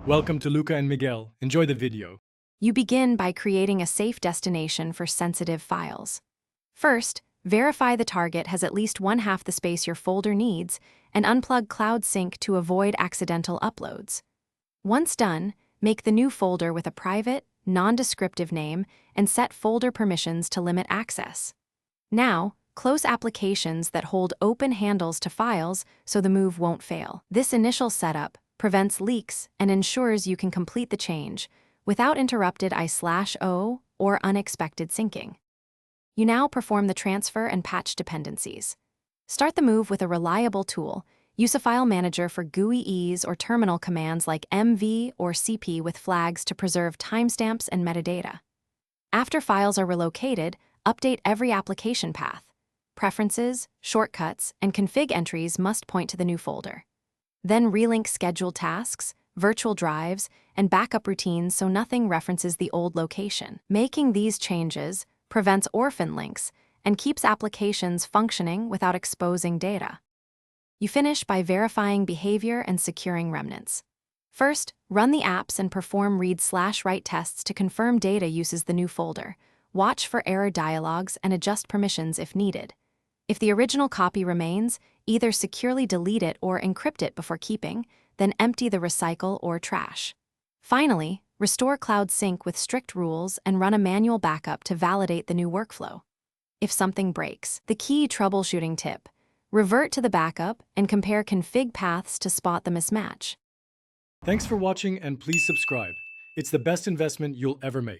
Welcome to Luca and Miguel. Enjoy the video. You begin by creating a safe destination for sensitive files. First, verify the target has at least one-half the space your folder needs and unplug Cloud Sync to avoid accidental uploads. Once done, make the new folder with a private, non-descriptive name and set folder permissions to limit access. Now, close applications that hold open handles to files so the move won't fail. This initial setup prevents leaks and ensures you can complete the change without interrupted I/O or unexpected syncing. You now perform the transfer and patch dependencies. Start the move with a reliable tool. Use a file manager for GUIs or terminal commands like mv or cp with flags to preserve timestamps and metadata. After files are relocated, update every application path. Preferences, shortcuts, and config entries must point to the new folder. Then relink scheduled tasks, virtual drives, and backup routines so nothing references the old location. Making these changes prevents orphan links and keeps applications functioning without exposing data. You finish by verifying behavior and securing remnants. First, run the apps and perform read/write tests to confirm data uses the new folder. Watch for error dialogues and adjust permissions if needed. If the original copy remains, either securely delete it or encrypt it before keeping, then empty the recycle or trash. Finally, restore Cloud Sync with strict rules and run a manual backup to validate the new workflow. If something breaks, the key troubleshooting tip: revert to the backup and compare config paths to spot the mismatch. Thanks for watching and please subscribe. It's the best investment you'll ever make.